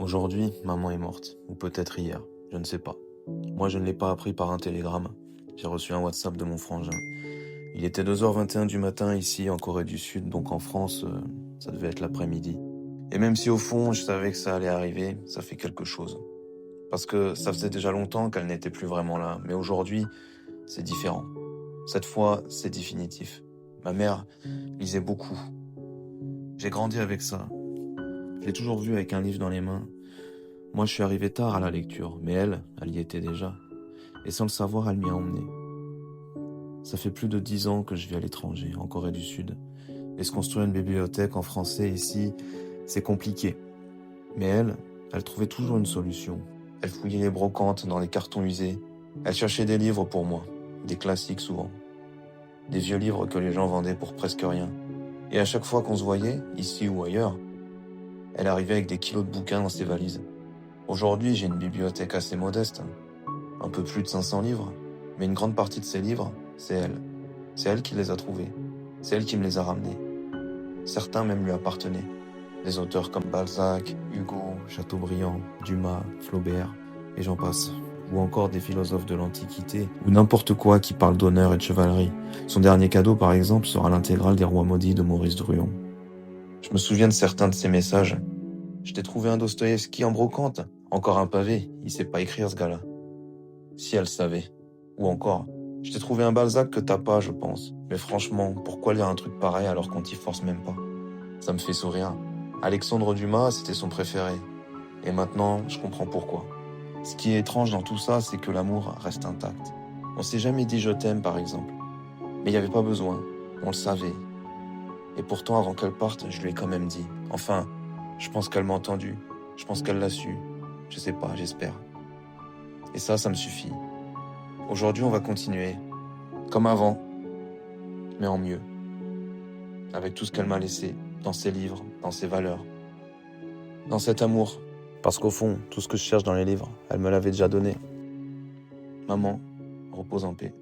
Aujourd'hui, maman est morte, ou peut-être hier, je ne sais pas. Moi, je ne l'ai pas appris par un télégramme. J'ai reçu un WhatsApp de mon frangin. Il était 2h21 du matin ici, en Corée du Sud, donc en France, ça devait être l'après-midi. Et même si au fond, je savais que ça allait arriver, ça fait quelque chose. Parce que ça faisait déjà longtemps qu'elle n'était plus vraiment là, mais aujourd'hui, c'est différent. Cette fois, c'est définitif. Ma mère lisait beaucoup. J'ai grandi avec ça. Je l'ai toujours vue avec un livre dans les mains. Moi, je suis arrivé tard à la lecture, mais elle y était déjà. Et sans le savoir, elle m'y a emmené. Ça fait plus de 10 ans que je vis à l'étranger, en Corée du Sud. Et se construire une bibliothèque en français ici, c'est compliqué. Mais elle trouvait toujours une solution. Elle fouillait les brocantes dans les cartons usés. Elle cherchait des livres pour moi, des classiques souvent. Des vieux livres que les gens vendaient pour presque rien. Et à chaque fois qu'on se voyait, ici ou ailleurs, elle arrivait avec des kilos de bouquins dans ses valises. Aujourd'hui, j'ai une bibliothèque assez modeste, un peu plus de 500 livres, mais une grande partie de ces livres, c'est elle. C'est elle qui les a trouvés. C'est elle qui me les a ramenés. Certains même lui appartenaient. Des auteurs comme Balzac, Hugo, Chateaubriand, Dumas, Flaubert, et j'en passe. Ou encore des philosophes de l'Antiquité, ou n'importe quoi qui parle d'honneur et de chevalerie. Son dernier cadeau, par exemple, sera l'intégrale des Rois maudits de Maurice Druon. Je me souviens de certains de ces messages. Je t'ai trouvé un Dostoïevski en brocante. Encore un pavé, il sait pas écrire ce gars-là. Si elle savait. Ou encore, je t'ai trouvé un Balzac que t'as pas, je pense. Mais franchement, pourquoi lire un truc pareil alors qu'on t'y force même pas? Ça me fait sourire. Alexandre Dumas, c'était son préféré. Et maintenant, je comprends pourquoi. Ce qui est étrange dans tout ça, c'est que l'amour reste intact. On s'est jamais dit je t'aime, par exemple. Mais il n'y avait pas besoin. On le savait. Et pourtant, avant qu'elle parte, je lui ai quand même dit. Enfin, je pense qu'elle m'a entendu. Je pense qu'elle l'a su. Je sais pas, j'espère. Et ça me suffit. Aujourd'hui, on va continuer. Comme avant, mais en mieux. Avec tout ce qu'elle m'a laissé, dans ses livres, dans ses valeurs, dans cet amour. Parce qu'au fond, tout ce que je cherche dans les livres, elle me l'avait déjà donné. Maman, repose en paix.